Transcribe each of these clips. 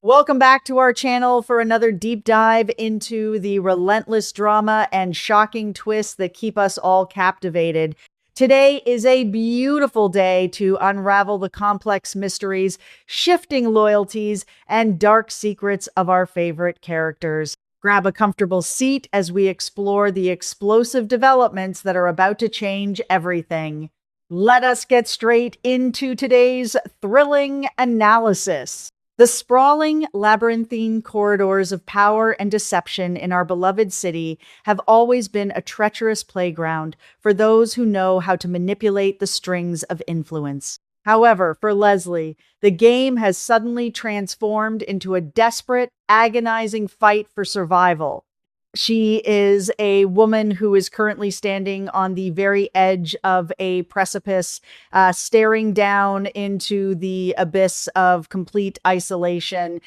Welcome back to our channel for another deep dive into the relentless drama and shocking twists that keep us all captivated. Today is a beautiful day to unravel the complex mysteries, shifting loyalties, and dark secrets of our favorite characters. Grab a comfortable seat as we explore the explosive developments that are about to change everything. Let us get straight into today's thrilling analysis. The sprawling, labyrinthine corridors of power and deception in our beloved city have always been a treacherous playground for those who know how to manipulate the strings of influence. However, for Leslie, the game has suddenly transformed into a desperate, agonizing fight for survival. She is a woman who is currently standing on the very edge of a precipice, staring down into the abyss of complete isolation.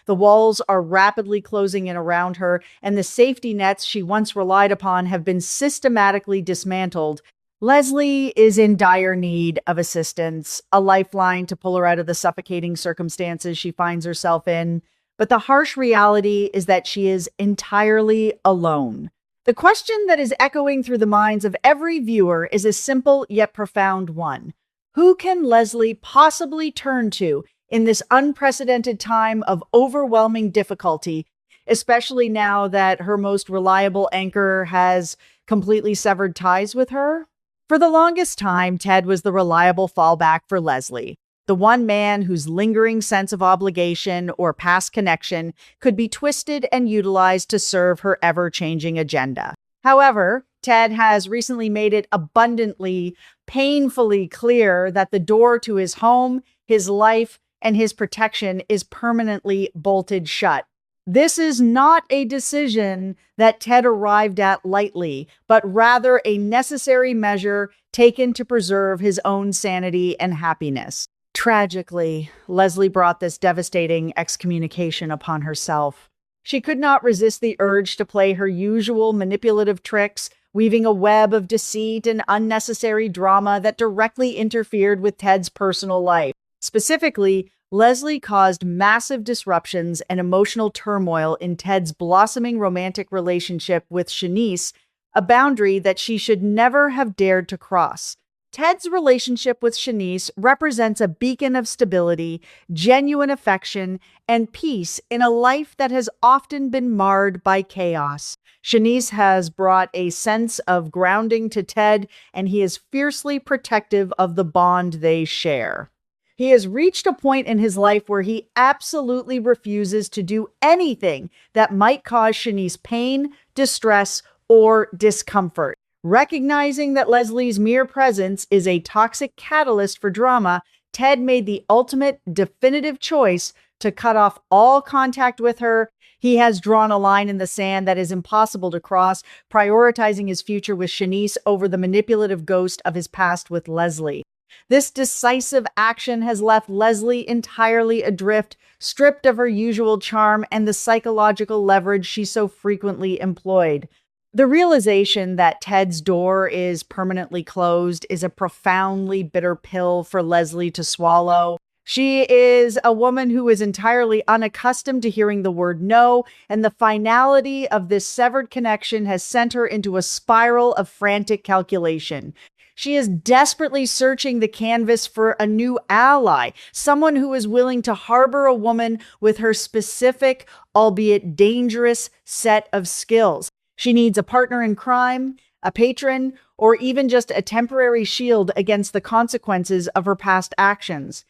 The walls are rapidly closing in around her, and the safety nets she once relied upon have been systematically dismantled. Leslie is in dire need of assistance, a lifeline to pull her out of the suffocating circumstances she finds herself in. But the harsh reality is that she is entirely alone. The question that is echoing through the minds of every viewer is a simple yet profound one. Who can Leslie possibly turn to in this unprecedented time of overwhelming difficulty, especially now that her most reliable anchor has completely severed ties with her? For the longest time, Ted was the reliable fallback for Leslie. The one man whose lingering sense of obligation or past connection could be twisted and utilized to serve her ever-changing agenda. However, Ted has recently made it abundantly, painfully clear that the door to his home, his life, and his protection is permanently bolted shut. This is not a decision that Ted arrived at lightly, but rather a necessary measure taken to preserve his own sanity and happiness. Tragically, Leslie brought this devastating excommunication upon herself. She could not resist the urge to play her usual manipulative tricks, weaving a web of deceit and unnecessary drama that directly interfered with Ted's personal life. Specifically, Leslie caused massive disruptions and emotional turmoil in Ted's blossoming romantic relationship with Shanice, a boundary that she should never have dared to cross. Ted's relationship with Shanice represents a beacon of stability, genuine affection, and peace in a life that has often been marred by chaos. Shanice has brought a sense of grounding to Ted, and he is fiercely protective of the bond they share. He has reached a point in his life where he absolutely refuses to do anything that might cause Shanice pain, distress, or discomfort. Recognizing that Leslie's mere presence is a toxic catalyst for drama, Ted made the ultimate, definitive choice to cut off all contact with her. He has drawn a line in the sand that is impossible to cross, prioritizing his future with Shanice over the manipulative ghost of his past with Leslie. This decisive action has left Leslie entirely adrift, stripped of her usual charm and the psychological leverage she so frequently employed. The realization that Ted's door is permanently closed is a profoundly bitter pill for Leslie to swallow. She is a woman who is entirely unaccustomed to hearing the word no, and the finality of this severed connection has sent her into a spiral of frantic calculation. She is desperately searching the canvas for a new ally, someone who is willing to harbor a woman with her specific, albeit dangerous, set of skills. She needs a partner in crime, a patron, or even just a temporary shield against the consequences of her past actions.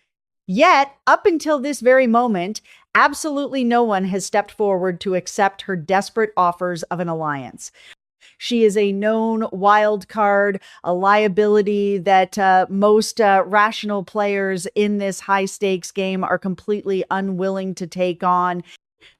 Yet, up until this very moment, absolutely no one has stepped forward to accept her desperate offers of an alliance. She is a known wild card, a liability that most rational players in this high-stakes game are completely unwilling to take on.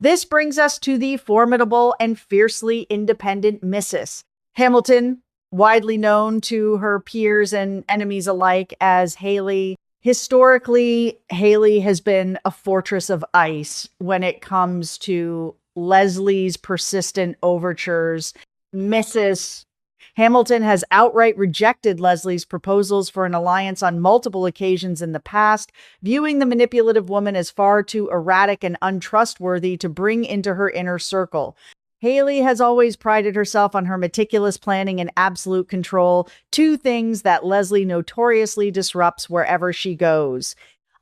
This brings us to the formidable and fiercely independent Mrs. Hamilton, widely known to her peers and enemies alike as Haley. Historically, Haley has been a fortress of ice when it comes to Leslie's persistent overtures. Mrs. Hamilton has outright rejected Leslie's proposals for an alliance on multiple occasions in the past, viewing the manipulative woman as far too erratic and untrustworthy to bring into her inner circle. Haley has always prided herself on her meticulous planning and absolute control, two things that Leslie notoriously disrupts wherever she goes.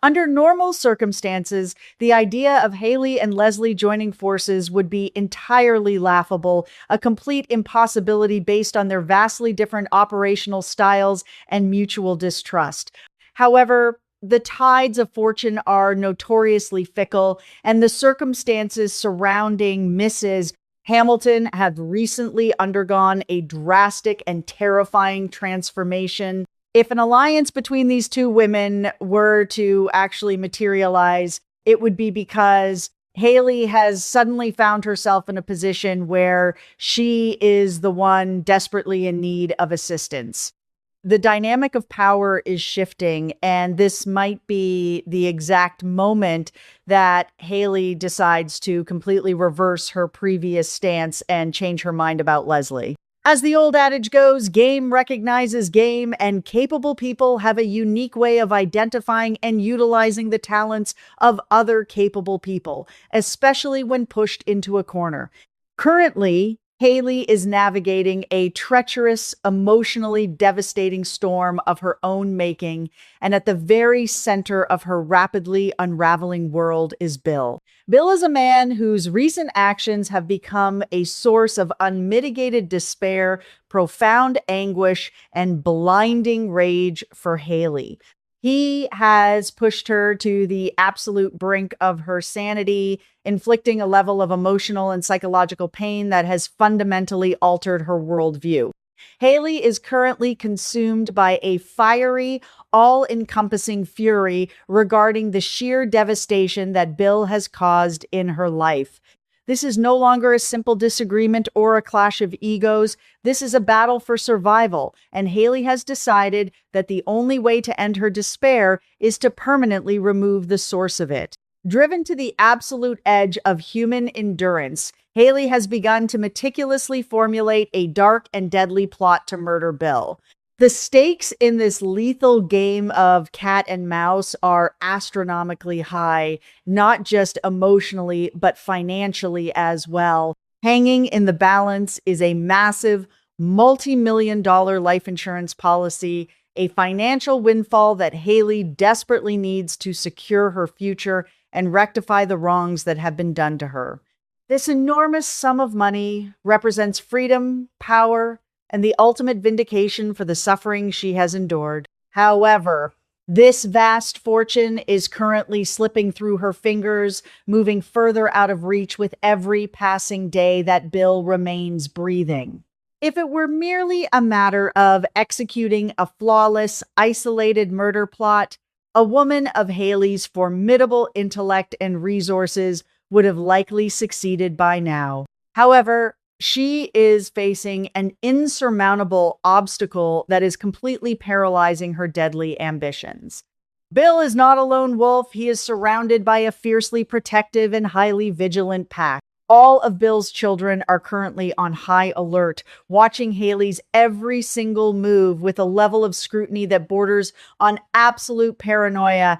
Under normal circumstances, the idea of Haley and Leslie joining forces would be entirely laughable, a complete impossibility based on their vastly different operational styles and mutual distrust. However, the tides of fortune are notoriously fickle, and the circumstances surrounding Mrs. Hamilton have recently undergone a drastic and terrifying transformation. If an alliance between these two women were to actually materialize, it would be because Haley has suddenly found herself in a position where she is the one desperately in need of assistance. The dynamic of power is shifting, and this might be the exact moment that Haley decides to completely reverse her previous stance and change her mind about Leslie. As the old adage goes, game recognizes game, and capable people have a unique way of identifying and utilizing the talents of other capable people, especially when pushed into a corner. Currently, Haley is navigating a treacherous, emotionally devastating storm of her own making, and at the very center of her rapidly unraveling world is Bill. Bill is a man whose recent actions have become a source of unmitigated despair, profound anguish, and blinding rage for Haley. He has pushed her to the absolute brink of her sanity, inflicting a level of emotional and psychological pain that has fundamentally altered her worldview. Haley is currently consumed by a fiery, all-encompassing fury regarding the sheer devastation that Bill has caused in her life. This is no longer a simple disagreement or a clash of egos. This is a battle for survival, and Haley has decided that the only way to end her despair is to permanently remove the source of it. Driven to the absolute edge of human endurance, Haley has begun to meticulously formulate a dark and deadly plot to murder Bill. The stakes in this lethal game of cat and mouse are astronomically high, not just emotionally, but financially as well. Hanging in the balance is a massive, multi-million-dollar life insurance policy, a financial windfall that Haley desperately needs to secure her future and rectify the wrongs that have been done to her. This enormous sum of money represents freedom, power, and the ultimate vindication for the suffering she has endured. However, this vast fortune is currently slipping through her fingers, moving further out of reach with every passing day that Bill remains breathing. If it were merely a matter of executing a flawless, isolated murder plot, a woman of Haley's formidable intellect and resources would have likely succeeded by now. However, she is facing an insurmountable obstacle that is completely paralyzing her deadly ambitions. Bill is not a lone wolf. He is surrounded by a fiercely protective and highly vigilant pack. All of Bill's children are currently on high alert, watching Haley's every single move with a level of scrutiny that borders on absolute paranoia.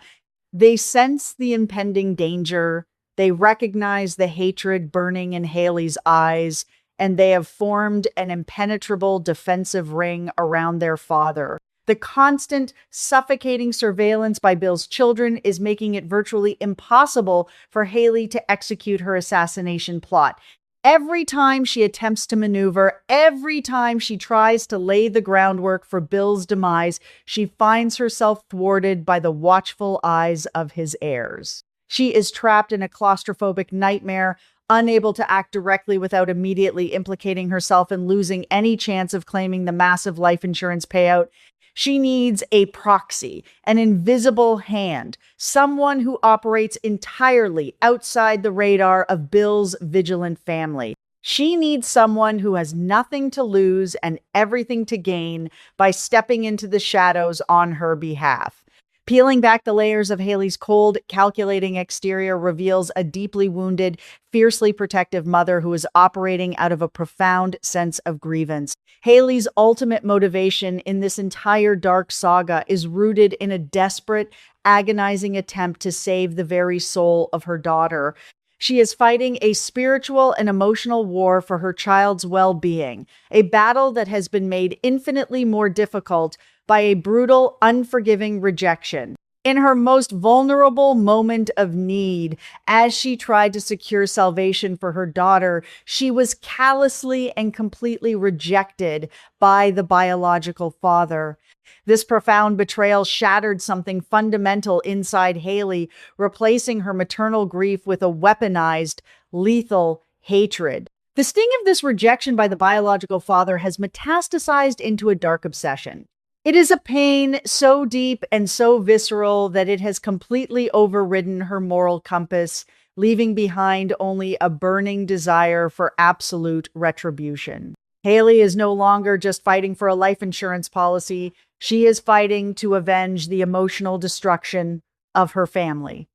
They sense the impending danger. They recognize the hatred burning in Haley's eyes, and they have formed an impenetrable defensive ring around their father. The constant, suffocating surveillance by Bill's children is making it virtually impossible for Haley to execute her assassination plot. Every time she attempts to maneuver, every time she tries to lay the groundwork for Bill's demise, she finds herself thwarted by the watchful eyes of his heirs. She is trapped in a claustrophobic nightmare, unable to act directly without immediately implicating herself and losing any chance of claiming the massive life insurance payout. She needs a proxy, an invisible hand, someone who operates entirely outside the radar of Bill's vigilant family. She needs someone who has nothing to lose and everything to gain by stepping into the shadows on her behalf. Peeling back the layers of Haley's cold, calculating exterior reveals a deeply wounded, fiercely protective mother who is operating out of a profound sense of grievance. Haley's ultimate motivation in this entire dark saga is rooted in a desperate, agonizing attempt to save the very soul of her daughter. She is fighting a spiritual and emotional war for her child's well-being, a battle that has been made infinitely more difficult by a brutal, unforgiving rejection. In her most vulnerable moment of need, as she tried to secure salvation for her daughter, she was callously and completely rejected by the biological father. This profound betrayal shattered something fundamental inside Haley, replacing her maternal grief with a weaponized, lethal hatred. The sting of this rejection by the biological father has metastasized into a dark obsession. It is a pain so deep and so visceral that it has completely overridden her moral compass, leaving behind only a burning desire for absolute retribution. Haley is no longer just fighting for a life insurance policy. She is fighting to avenge the emotional destruction of her family.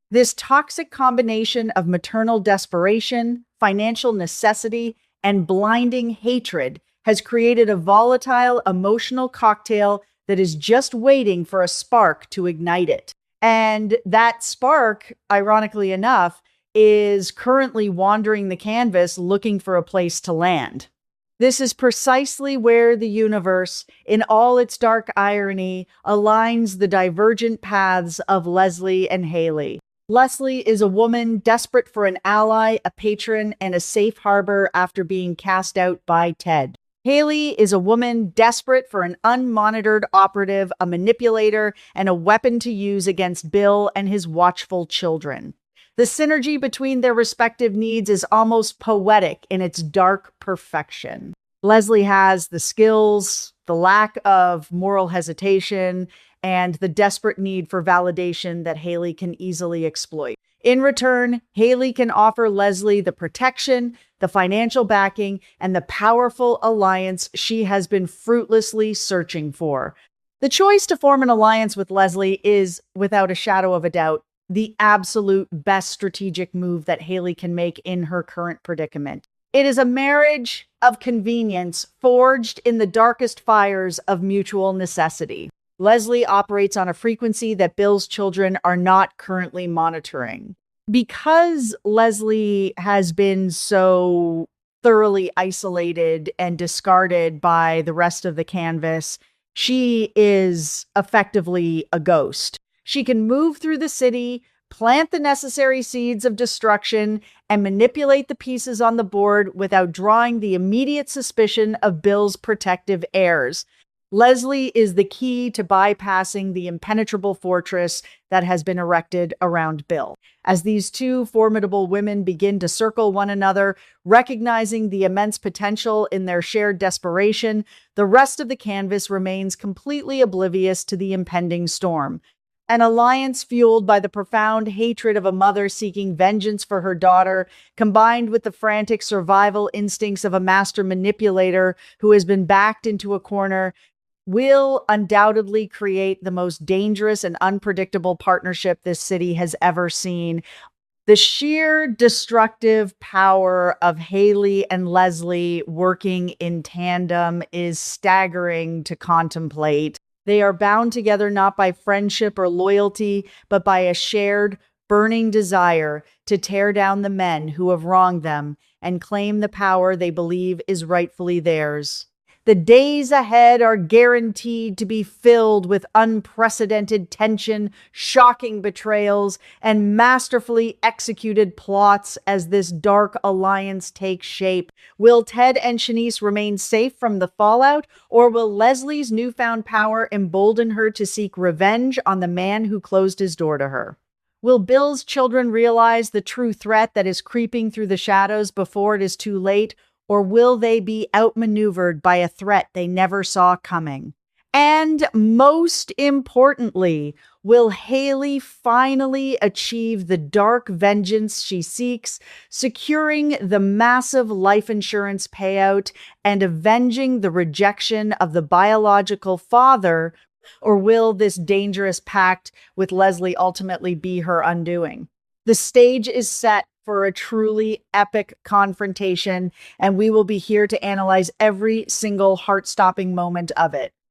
This toxic combination of maternal desperation, financial necessity, and blinding hatred has created a volatile emotional cocktail that is just waiting for a spark to ignite it. And that spark, ironically enough, is currently wandering the canvas looking for a place to land. This is precisely where the universe, in all its dark irony, aligns the divergent paths of Leslie and Haley. Leslie is a woman desperate for an ally, a patron, and a safe harbor after being cast out by Ted. Haley is a woman desperate for an unmonitored operative, a manipulator, and a weapon to use against Bill and his watchful children. The synergy between their respective needs is almost poetic in its dark perfection. Leslie has the skills, the lack of moral hesitation, and the desperate need for validation that Haley can easily exploit. In return, Haley can offer Leslie the protection, the financial backing, and the powerful alliance she has been fruitlessly searching for. The choice to form an alliance with Leslie is, without a shadow of a doubt, the absolute best strategic move that Haley can make in her current predicament. It is a marriage of convenience forged in the darkest fires of mutual necessity. Leslie operates on a frequency that Bill's children are not currently monitoring. Because Leslie has been so thoroughly isolated and discarded by the rest of the canvas, she is effectively a ghost. She can move through the city, plant the necessary seeds of destruction, and manipulate the pieces on the board without drawing the immediate suspicion of Bill's protective heirs. Leslie is the key to bypassing the impenetrable fortress that has been erected around Bill. As these two formidable women begin to circle one another, recognizing the immense potential in their shared desperation, the rest of the canvas remains completely oblivious to the impending storm. An alliance fueled by the profound hatred of a mother seeking vengeance for her daughter, combined with the frantic survival instincts of a master manipulator who has been backed into a corner, will undoubtedly create the most dangerous and unpredictable partnership this city has ever seen. The sheer destructive power of Haley and Leslie working in tandem is staggering to contemplate. They are bound together not by friendship or loyalty, but by a shared, burning desire to tear down the men who have wronged them and claim the power they believe is rightfully theirs. The days ahead are guaranteed to be filled with unprecedented tension, shocking betrayals, and masterfully executed plots as this dark alliance takes shape. Will Ted and Shanice remain safe from the fallout, or will Leslie's newfound power embolden her to seek revenge on the man who closed his door to her? Will Bill's children realize the true threat that is creeping through the shadows before it is too late? Or will they be outmaneuvered by a threat they never saw coming? And most importantly, will Haley finally achieve the dark vengeance she seeks, securing the massive life insurance payout and avenging the rejection of the biological father Or will this dangerous pact with Leslie ultimately be her undoing? The stage is set for a truly epic confrontation, and we will be here to analyze every single heart stopping moment of it.